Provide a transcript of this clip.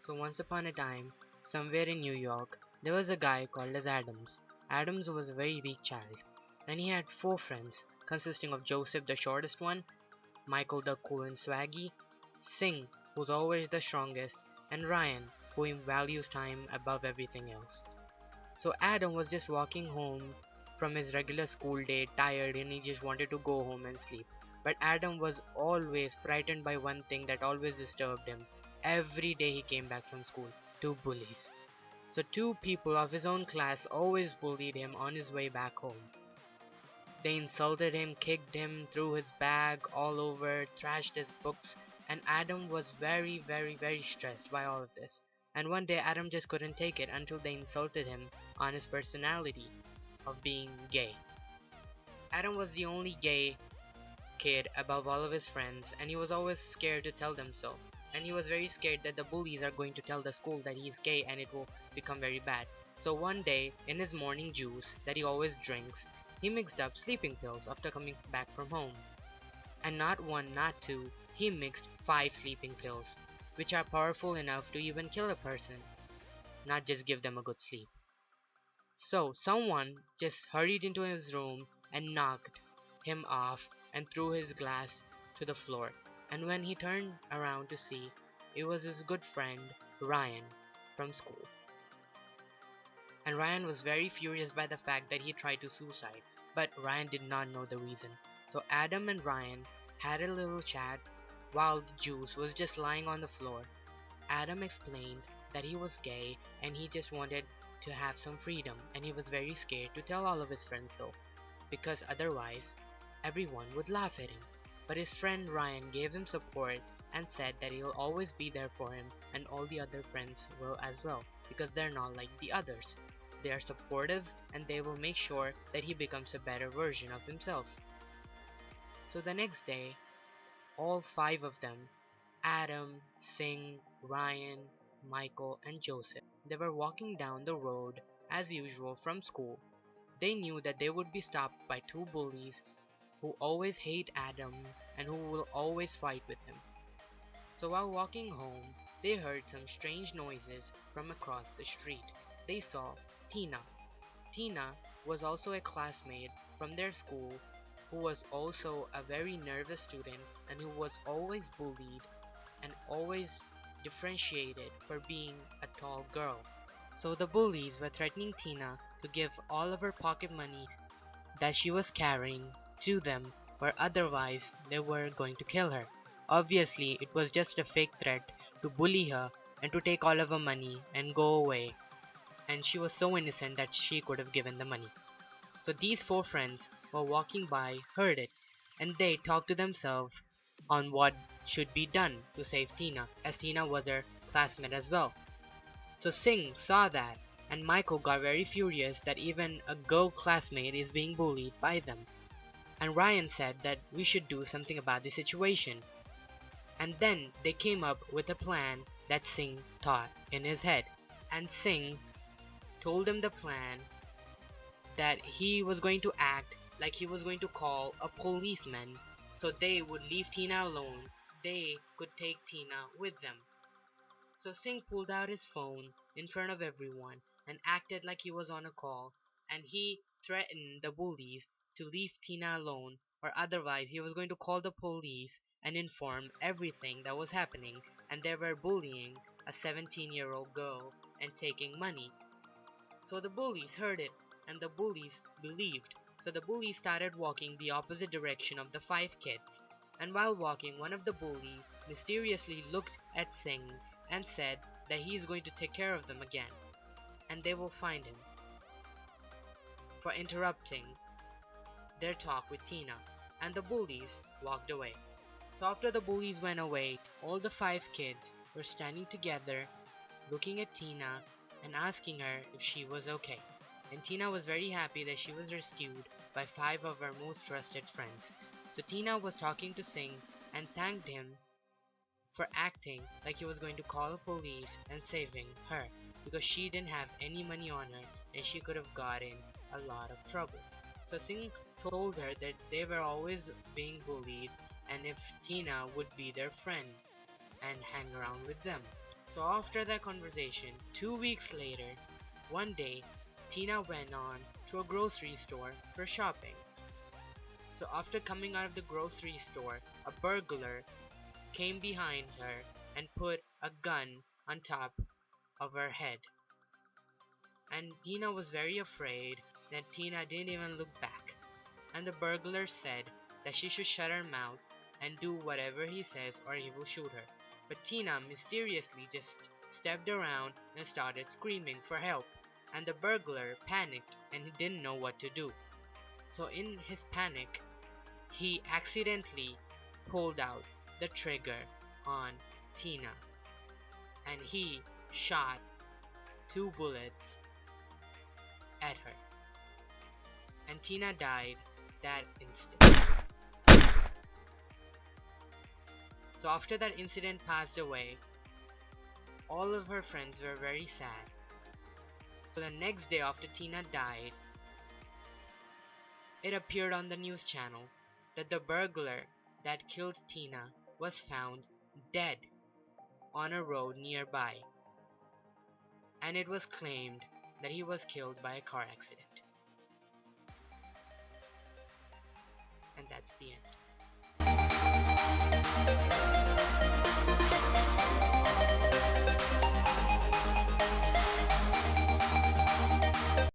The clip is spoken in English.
So once upon a time, somewhere in New York, there was a guy called as Adams. Adams was a very weak child, and he had four friends, consisting of Joseph, the shortest one, Michael, the cool and swaggy, Singh, who's always the strongest, and Ryan, who values time above everything else. So Adam was just walking home from his regular school day, tired, and he just wanted to go home and sleep. But Adam was always frightened by one thing that always disturbed him. Every day he came back from school, two bullies. So two people of his own class always bullied him on his way back home. They insulted him, kicked him, threw his bag all over, trashed his books, and Adam was very stressed by all of this. And one day Adam just couldn't take it until they insulted him on his personality of being gay. Adam was the only gay kid above all of his friends, and he was always scared to tell them so. And he was very scared that the bullies are going to tell the school that he's gay and it will become very bad. So one day, in his morning juice that he always drinks, he mixed up sleeping pills after coming back from home. And not one, not two, he mixed 5 sleeping pills, which are powerful enough to even kill a person, not just give them a good sleep. So someone just hurried into his room and knocked him off and threw his glass to the floor. And when he turned around to see, it was his good friend Ryan from school. And Ryan was very furious by the fact that he tried to suicide, but Ryan did not know the reason. So Adam and Ryan had a little chat while the juice was just lying on the floor. Adam explained that he was gay and he just wanted to have some freedom, and he was very scared to tell all of his friends so, because otherwise everyone would laugh at him. But his friend Ryan gave him support and said that he'll always be there for him, and all the other friends will as well, because they're not like the others. They are supportive and they will make sure that he becomes a better version of himself. So the next day, all 5 of them, Adam, Singh, Ryan, Michael, and Joseph, they were walking down the road as usual from school. They knew that they would be stopped by 2 bullies who always hate Adam and who will always fight with him. So while walking home, they heard some strange noises from across the street. They saw Tina. Tina was also a classmate from their school who was also a very nervous student and who was always bullied and always differentiated for being a tall girl. So the bullies were threatening Tina to give all of her pocket money that she was carrying to them, or otherwise they were going to kill her. Obviously, it was just a fake threat to bully her and to take all of her money and go away, and she was so innocent that she could have given the money. So these 4 friends were walking by, heard it, and they talked to themselves on what should be done to save Tina, as Tina was her classmate as well. So Singh saw that, and Michael got very furious that even a girl classmate is being bullied by them. And Ryan said that we should do something about the situation. And then they came up with a plan that Singh thought in his head. And Singh told him the plan that he was going to act like he was going to call a policeman so they would leave Tina alone. They could take Tina with them. So Singh pulled out his phone in front of everyone and acted like he was on a call, and he threatened the bullies to leave Tina alone, or otherwise he was going to call the police and inform everything that was happening, and they were bullying a 17-year-old girl and taking money. So the bullies heard it, and the bullies believed. So the bullies started walking the opposite direction of the 5 kids. And while walking, one of the bullies mysteriously looked at Singh and said that he is going to take care of them again, and they will find him for interrupting their talk with Tina, and the bullies walked away. So after the bullies went away, all the 5 kids were standing together looking at Tina and asking her if she was okay. And Tina was very happy that she was rescued by 5 of her most trusted friends. So Tina was talking to Singh and thanked him for acting like he was going to call the police and saving her, because she didn't have any money on her and she could have gotten a lot of trouble. So Singh told her that they were always being bullied and if Tina would be their friend and hang around with them. So after that conversation, 2 weeks later, one day, Tina went on to a grocery store for shopping. So after coming out of the grocery store, a burglar came behind her and put a gun on top of her head. And Tina was very afraid that Tina didn't even look back. And the burglar said that she should shut her mouth and do whatever he says or he will shoot her. But Tina mysteriously just stepped around and started screaming for help. And the burglar panicked and he didn't know what to do. So in his panic, he accidentally pulled out the trigger on Tina and he shot 2 bullets at her. And Tina died that instant. So after that incident passed away, all of her friends were very sad. So the next day after Tina died, it appeared on the news channel that the burglar that killed Tina was found dead on a road nearby. And it was claimed that he was killed by a car accident. And that's the end.